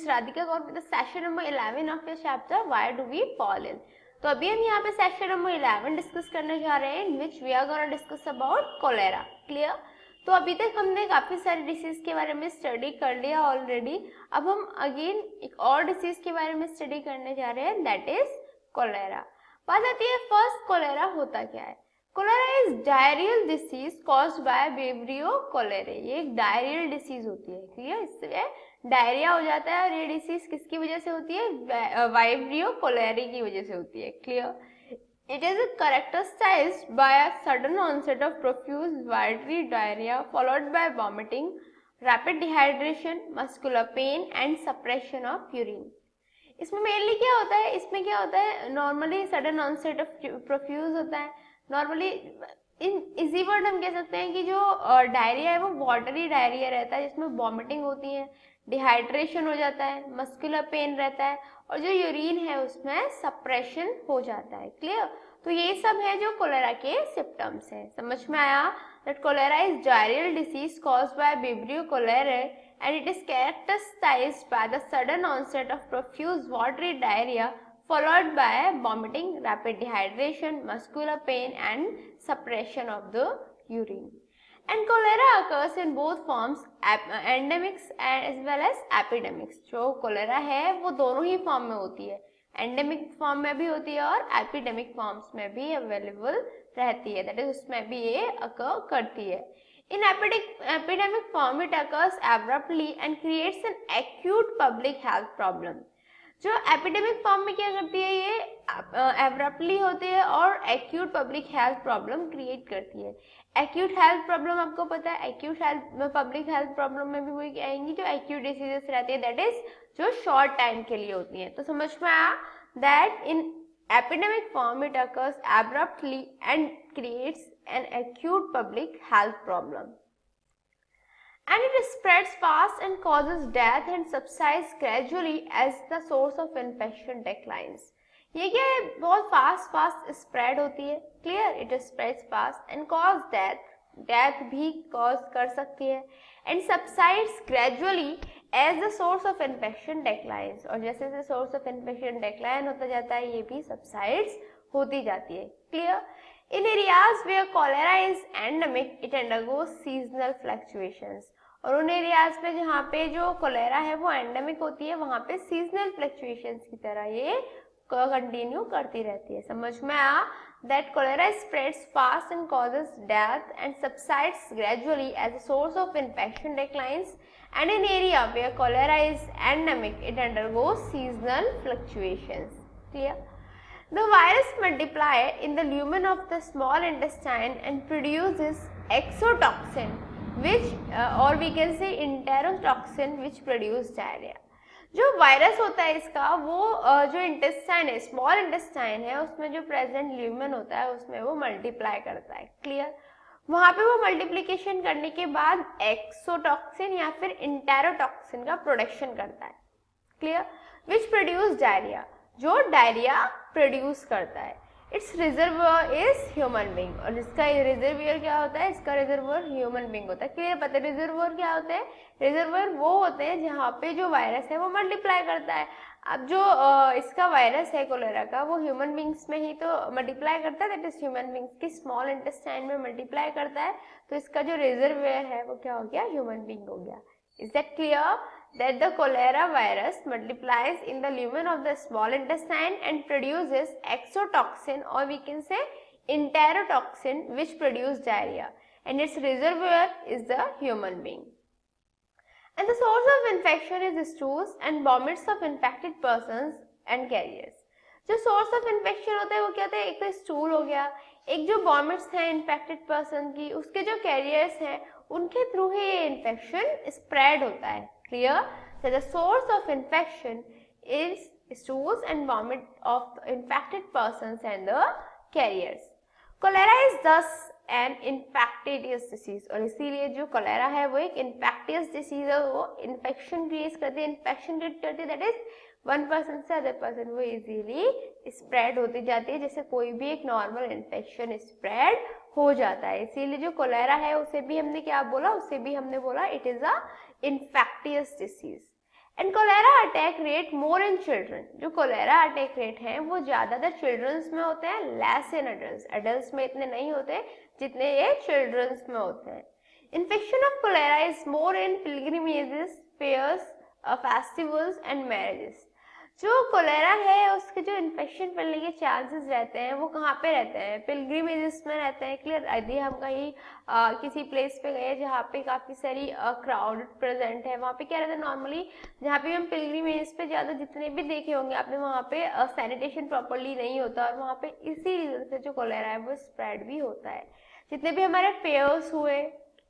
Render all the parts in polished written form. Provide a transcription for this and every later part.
Ms. Radhika Kaur with the session number 11 of your chapter Why Do We Fall In. तो अभी हम यहाँ पे सेक्शन नंबर 11 डिस्कस करने जा रहे हैं, in which we are gonna discuss about cholera. Clear? तो अभी तक हमने काफी सारी डिसीज के बारे में स्टडी कर लिया ऑलरेडी. अब हम अगेन एक और डिसीज के बारे में स्टडी करने जा रहे हैं, दैट इज कोलेरा. बात आती है फर्स्ट, कोलेरा होता क्या है? Cholera is diarrhoeal disease caused by vibrio cholerae. ये एक डायरियल डिसीज होती है. क्लियर? इससे डायरिया हो जाता है और ये डिसीज किसकी वजह से होती है? वाइब्रियो कोलेरी की वजह से होती है. Clear? It is characterized by a sudden onset of profuse watery diarrhoea followed by vomiting, rapid dehydration, muscular pain and suppression of urine. इसमें मेनली क्या होता है? इसमें क्या होता है? Normally sudden onset of profuse होता है. नॉर्मली इन इजी वर्ड हम कह सकते हैं कि जो डायरिया है वो वाटरी डायरिया रहता है, जिसमें वॉमिटिंग होती है, डिहाइड्रेशन हो जाता है, मस्कुलर पेन रहता है और जो यूरिन है उसमें सप्रेशन हो जाता है. क्लियर? तो ये सब है जो कोलेरा के सिम्टम्स हैं. समझ में आया? That cholera is diarrhoeal disease caused by vibrio cholerae and it is characterized by the sudden onset of profuse watery diarrhea followed by vomiting, rapid dehydration, muscular pain and suppression of the urine. And cholera occurs in both forms, endemics as well as epidemics. जो cholera है वो दोनों ही form में होती है, endemic form में भी होती है और एपिडेमिक फॉर्म्स में भी अवेलेबल रहती है, दैट इज उसमें भी ये अकर करती है. In epidemic form, it occurs abruptly and creates an acute public health problem. जो एपिडेमिक फॉर्म में क्या करती है? ये एब्रप्टली होती है और acute public health problem create करती है. एक्यूट हेल्थ प्रॉब्लम आपको पता है, acute health public health problem में भी वही आएंगी जो एक्यूट डिसीजेस रहती है, दैट इज जो शॉर्ट टाइम के लिए होती है. तो समझ में आया that in epidemic form it occurs abruptly and creates an acute public health problem, and it spreads fast and causes death and subsides gradually as the source of infection declines. ये क्या है? बहुत फास्ट स्प्रेड होती है. Clear? It spreads fast and cause death भी cause कर सकती है, and subsides gradually as the source of infection declines. और जैसे जैसे सोर्स ऑफ इन्फेक्शन डेक्लाइन होता जाता है ये भी सबसाइड्स होती जाती है. Clear? In areas where cholera is endemic it undergoes seasonal fluctuations. और उन एरियाज पे जहाँ पे जो कोलेरा है वो एंडेमिक होती है वहाँ पे सीजनल फ्लक्चुएशंस की तरह ये कंटिन्यू करती रहती है. समझ में आया? That cholera spreads fast and causes death and subsides gradually as a source of infection declines, and in area where cholera is endemic it undergoes seasonal fluctuations. Clear? The virus multiply in the lumen of the small intestine and produces exotoxin which or we can say enterotoxin which produce diarrhea. जो virus होता है इसका वो जो intestine है, small intestine है, उसमें जो प्रेजेंट ल्यूमेन होता है उसमें वो मल्टीप्लाई करता है. क्लियर? वहां पे वो मल्टीप्लिकेशन करने के बाद एक्सोटॉक्सिन या फिर इंटेरोटॉक्सिन का प्रोडक्शन करता है. क्लियर? विच प्रोड्यूस डायरिया, जो डायरिया प्रोड्यूस करता है. It's reservoir is human being. और इसका रिजर्वियर क्या होता है? इसका रिजर्वर ह्यूमन बींग होता है. क्लियर? पता है रिजर्वर क्या होते हैं? रिजर्वर वो होते हैं जहाँ पे जो वायरस है वो मल्टीप्लाई करता है. अब जो इसका वायरस है कोलेरा का वो ह्यूमन बींग्स में ही तो मल्टीप्लाई करता है, दैट इज ह्यूमन बींग्स की स्मॉल इंटेस्टाइन में मल्टीप्लाई करता है. तो इसका जो रिजर्वियर है वो क्या हो गया? ह्यूमन बींग हो गया. Is that clear? That the cholera virus multiplies in the lumen of the small intestine and produces exotoxin or we can say enterotoxin which produce diarrhea, and its reservoir is the human being. And the source of infection is stools and vomits of infected persons and carriers. जो source of infection होता है वो क्या होता है? एक तो stool हो गया, एक जो vomits है इन्फेक्टेड पर्सन की, उसके जो कैरियर्स हैं उनके थ्रू ही ये इन्फेक्शन स्प्रेड होता है. Clear? So the source of infection is stools and vomit of infected persons and the carriers. Cholera is thus an infectious disease. और इसीलिए जो cholera है वो एक infectious disease है, वो infection create करती है, infection create करती है, that is one person से other person वो easily spread होती जाती है, जैसे कोई भी एक normal infection spread हो जाता है. इसीलिए जो कोलेरा है उसे भी हमने क्या बोला? उसे भी हमने बोला it is a infectious disease. And cholera attack rate more in children, जो कोलेरा अटैक रेट है वो ज्यादातर चिल्ड्रंस में होते हैं, लेस इन एडल्ट्स, एडल्ट्स में इतने नहीं होते जितने ये चिल्ड्रंस में होते हैं। Infection of cholera is more in pilgrimages, fairs, festivals and marriages. जो कोलेरा है उसके जो इन्फेक्शन फैलने के चांसेस रहते हैं वो कहाँ पे रहते हैं, पिलग्रिमेजेस में रहते हैं। क्लियर, यदि हम कहीं किसी प्लेस पे गए जहाँ पे काफ़ी सारी क्राउड प्रेजेंट है, वहाँ पे क्या रहता है नॉर्मली, जहाँ पे हम पिलग्रिमेज पे ज़्यादा जितने भी देखे होंगे आपने, वहाँ पे सैनिटेशन प्रॉपरली नहीं होता और वहाँ पे इसी रीजन से जो कोलेरा है वो स्प्रेड भी होता है। जितने भी हमारे फेयर्स हुए,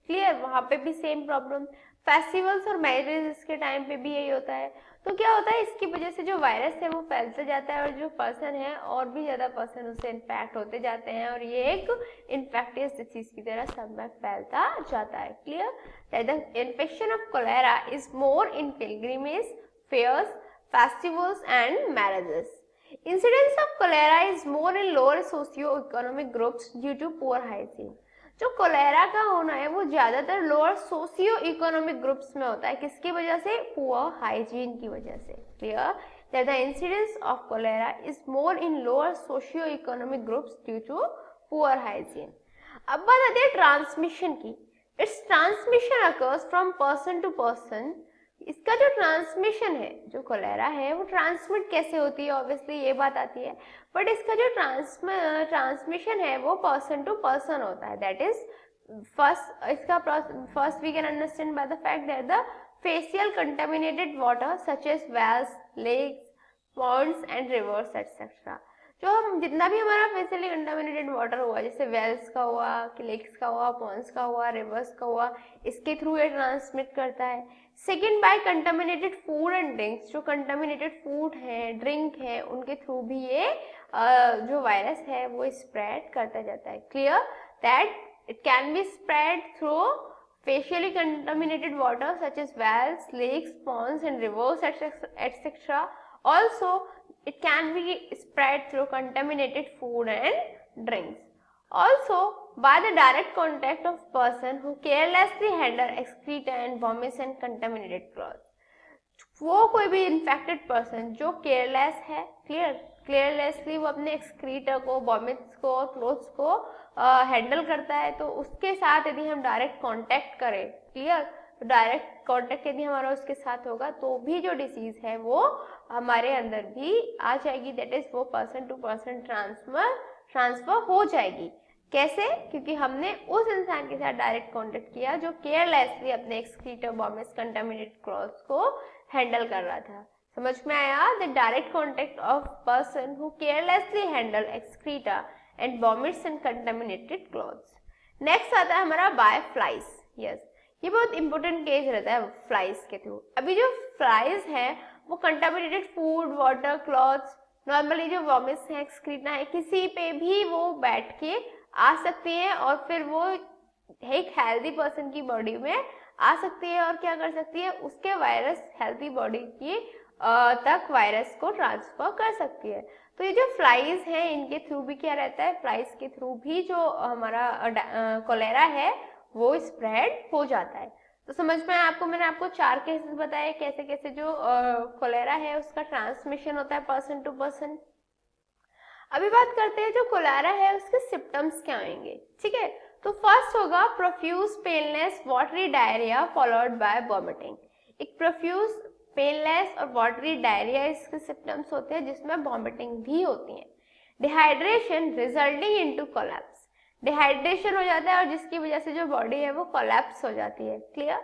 क्लियर, वहाँ पे भी सेम प्रॉब्लम। फेस्टिवल्स और मैरिजेस के टाइम पे भी यही होता है। तो क्या होता है, इसकी वजह से जो वायरस है वो फैलता जाता है और जो पर्सन है और भी ज़्यादा पर्सन उससे इन्फेक्ट होते जाते हैं और ये एक इन्फेक्टियस डिसीज की तरह सब में फैलता जाता है। Clear, that the infection of cholera is more in pilgrimage, fairs, festivals and marriages. Incidence of cholera is more in lower socio-economic groups due to poor hygiene. जो कोलेरा का होना है वो ज्यादातर लोअर सोशियो इकोनॉमिक ग्रुप्स में होता है, किसकी वजह से, पुअर हाइजीन की वजह से। Clear, that the incidence of cholera is more in lower socio economic groups due to poor hygiene. अब बात आती है ट्रांसमिशन की। Its transmission occurs from person to person. इसका जो ट्रांसमिशन है, जो कोलेरा है वो ट्रांसमिट कैसे होती है, ऑब्वियसली ये बात आती है, बट इसका जो ट्रांसमिशन है वो पर्सन टू पर्सन होता है। That is first we can understand by the fact that the faecal contaminated water such as wells, lakes, ponds and rivers etcetera. जो हम जितना भी हमारा फेशियली कंटामिनेटेड वाटर हुआ, जैसे वेल्स का हुआ, लेक्स का हुआ, पॉन्ड्स का हुआ, रिवर्स का हुआ, इसके थ्रू ये ट्रांसमिट करता है। Second, by contaminated food and drinks, जो कंटामिनेटेड फूड है, ड्रिंक है, उनके थ्रू भी ये जो वायरस है वो स्प्रेड करता जाता है। Clear, that it can be spread through facially contaminated water such as wells, lakes, ponds and rivers etc. Also, it can be spread through contaminated food and drinks. Also, by the direct contact of person who carelessly handle excreta and vomits and contaminated clothes. वो कोई भी infected person जो careless है, carelessly वो अपने excreta को, vomits को, clothes को हैंडल करता है, तो उसके साथ यदि हम डायरेक्ट कांटेक्ट करें, क्लियर, तो डायरेक्ट कांटेक्ट यदि हमारा उसके साथ होगा तो भी जो डिसीज है वो हमारे अंदर भी आ जाएगी। दैट इज वो पर्सन टू पर्सन ट्रांसफर हो जाएगी। कैसे? क्योंकि हमने उस इंसान के साथ डायरेक्ट कांटेक्ट किया जो केयरलेसली अपने एक्सक्रीटा, वॉमिट्स, कंटामिनेटेड क्लॉथ्स को हैंडल कर रहा था। समझ में आया? The direct contact of person who carelessly handle excreta and vomits and contaminated clothes. Next आता है हमारा बाय फ्लाइज। यस, ये बहुत इंपॉर्टेंट केस रहता है फ्लाइज के थ्रू। अभी जो फ्लाइज है वो contaminated food, water, clothes, normally जो वॉमिट्स है, एक्सक्रीटा है, किसी पे भी वो बैठ के आ सकती है और फिर वो एक हेल्दी पर्सन की बॉडी में आ सकती है और क्या कर सकती है, उसके वायरस हेल्दी बॉडी की तक वायरस को ट्रांसफर कर सकती है। तो ये जो फ्लाइज हैं इनके थ्रू भी क्या रहता है, फ्लाइज के थ्रू भी जो हमारा कोलेरा है वो स्प्रेड हो जाता है। तो समझ में आपको, मैंने आपको 4 केसेस बताए कैसे कैसे जो कोलेरा है उसका ट्रांसमिशन होता है पर्सन टू पर्सन। अभी बात करते हैं जो कोलेरा है उसके सिम्टम्स क्या होंगे। ठीक है, तो फर्स्ट होगा profuse painless watery diarrhoea followed by vomiting. एक प्रोफ्यूज पेनलेस और वाटरी डायरिया इसके सिम्टम्स होते हैं जिसमें वॉमिटिंग भी होती है। Dehydration resulting into collapse, dehydration हो जाता है और जिसकी वजह से जो बॉडी है वो कोलैप्स हो जाती है। Clear?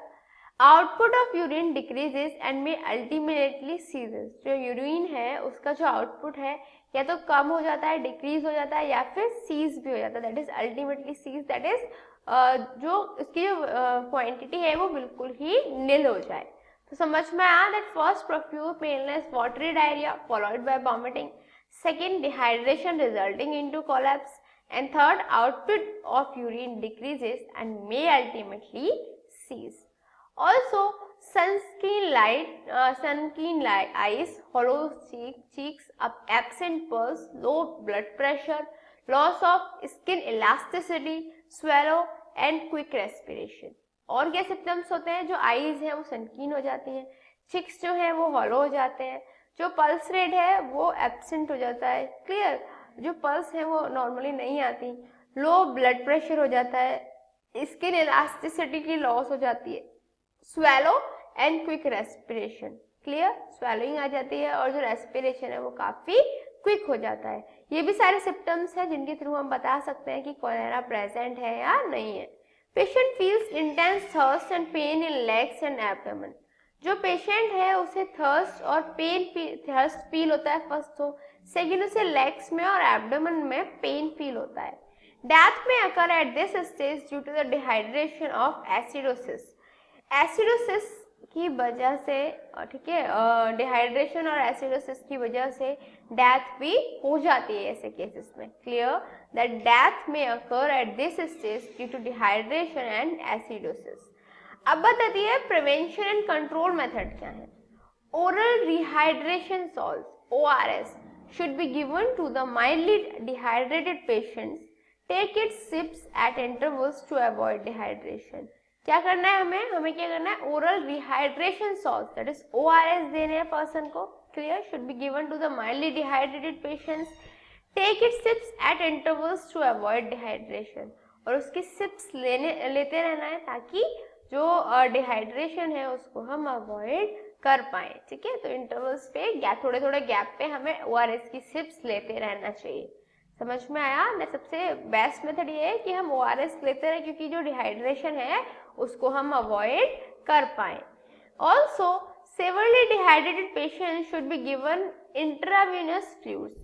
Output of urine decreases and may ultimately ceases, जो यूरिन है उसका जो आउटपुट है या तो कम हो जाता है, डिक्रीज हो जाता है या फिर सीज भी हो जाता है। That is ultimately cease, that is जो उसकी जो क्वांटिटी है वो बिल्कुल ही नील हो जाए। तो समझ में आया that first profuse painless watery diarrhoea followed by vomiting, second dehydration resulting into collapse, and third output of urine decreases and may ultimately cease. Also sunkeen eyes, hollow cheeks, absent pulse, low blood pressure, loss of skin elasticity, swallow and quick respiration. और क्या symptoms होते हैं? जो eyes हैं वो सनकीन हो जाती हैं, चिक्स जो है वो हॉलो हो जाते हैं, जो पल्स रेट है वो एब्सेंट हो जाता है, क्लियर, जो पल्स है वो नॉर्मली नहीं आती, लो ब्लड प्रेशर हो जाता है, स्किन इलास्टिसिटी की लॉस हो जाती है, swallow and quick respiration, clear, swallowing आ जाती है और जो रेस्पिरेशन है वो काफी क्विक हो जाता है। ये भी सारे सिम्टम्स हैं जिनके थ्रू हम बता सकते हैं कि कोलेरा प्रेजेंट है या नहीं है। Patient feels intense thirst and pain in legs and abdomen, जो पेशेंट है उसे थर्स्ट और थर्स्ट फील होता है फर्स्ट, तो सेकेंड उसे लेग्स में और एब्डोमेन में पेन फील होता है। Death may occur at this stage due to the dehydration of acidosis, acidosis की वजह से, ठीक है, डिहाइड्रेशन और एसिडोसिस की वजह से डेथ भी हो जाती है ऐसे केसेस में, clear, that death may occur at this stage due to dehydration and acidosis. अब बताती है प्रिवेंशन एंड कंट्रोल मेथड क्या है। Oral rehydration salts ORS should be given to the mildly dehydrated patients. Take its sips at intervals to avoid dehydration. क्या करना है हमें क्या करना है, oral rehydration salt that is ORS देने हैं पर्सन को, clear, should be given to the mildly dehydrated patients, take it sips at intervals to avoid dehydration, और उसकी सिप्स लेते रहना है ताकि जो डिहाइड्रेशन है उसको हम अवॉइड कर पाए, ठीक है, तो इंटरवल्स पे थोड़े थोड़े गैप पे हमें ORS की सिप्स लेते रहना चाहिए। समझ में आया ना? सबसे बेस्ट मेथड ये है कि हम ORS लेते रहे क्योंकि जो डिहाइड्रेशन है उसको हम अवॉइड कर पाए। Also severally dehydrated patient should be given intravenous fluids,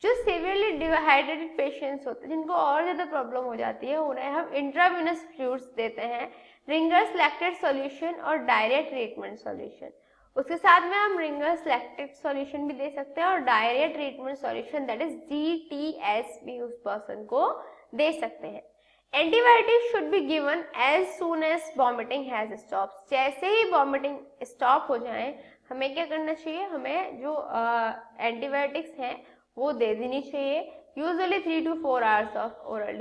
जो सेवियरली डिहाइड्रेटेड पेशेंट्स होते हैं जिनको और ज्यादा प्रॉब्लम हो जाती है उन्हें हम इंट्रावेनस फ्लूइड्स देते हैं, रिंगर्स लैक्टेट सॉल्यूशन और डायरिया ट्रीटमेंट सॉल्यूशन। उसके साथ में हम रिंगर्स लैक्टेट सॉल्यूशन भी दे सकते हैं और diarrhoea treatment solution that is DTS भी उस पर्सन को दे सकते हैं। Antibiotic should be given as soon as vomiting has stopped, जैसे ही वॉमिटिंग स्टॉप हो जाए हमें क्या करना चाहिए, हमें जो एंटीबायोटिक्स हैं वो दे देनी चाहिए। Usually 3 to 4 hours of oral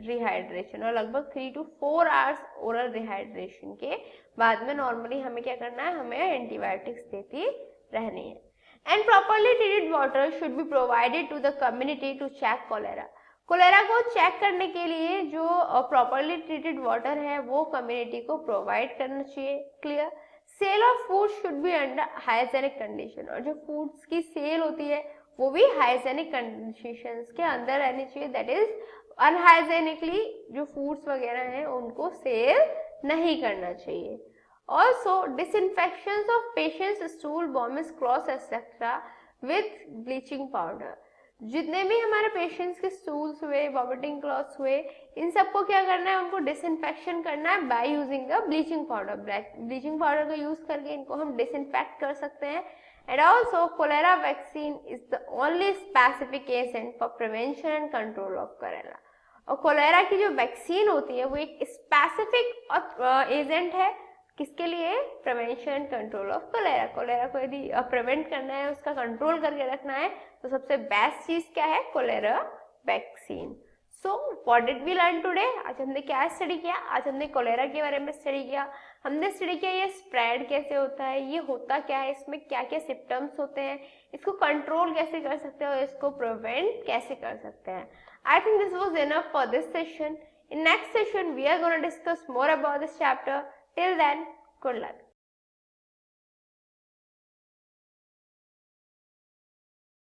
rehydration, और लगभग 3 to 4 आवर्स ओरल रिहाइड्रेशन के बाद में नॉर्मली हमें क्या करना है, हमें एंटीबायोटिक्स देती रहनी है। And properly treated water should be provided to the community to check cholera, cholera को चेक करने के लिए जो प्रॉपरली ट्रीटेड वाटर है वो कम्युनिटी को प्रोवाइड करना चाहिए, clear. Sale of food should be under hygienic condition, और जो फूड्स की सेल होती है वो भी हाइजेनिक कंडीशंस के अंदर रहनी चाहिए, दैट इज अनहाइजेनिकली जो फूड्स वगैरह हैं उनको सेल नहीं करना चाहिए। Also disinfection of patients stool, vomits, clothes etcetera with bleaching powder, जितने भी हमारे पेशेंट्स के स्टूल्स हुए, वॉमिटिंग क्लॉथ्स हुए, इन सबको क्या करना है, उनको डिसइंफेक्शन करना है by using the bleaching powder. Bleaching powder का यूज करके इनको हम डिसइंफेक्ट कर सकते हैं। And also cholera vaccine is the only specific agent for prevention and control of cholera, और कोलेरा की जो वैक्सीन होती है वो एक स्पेसिफिक एजेंट है किसके लिए, prevention and control of cholera. Cholera को यदि प्रिवेंट करना है, उसका कंट्रोल करके रखना है, तो सबसे बेस्ट चीज क्या है, cholera vaccine. So what did we learn today, आज हमने क्या स्टडी किया, आज हमने कोलेरा के बारे में स्टडी किया। हमने स्टडी किया ये स्प्रेड कैसे होता है, ये होता क्या है, इसमें क्या क्या सिम्टम्स होते हैं, इसको कंट्रोल कैसे कर सकते हैं और इसको प्रिवेंट कैसे कर सकते हैं। I think this was enough for this session. In next session we are gonna discuss more about this chapter. Till then, good luck.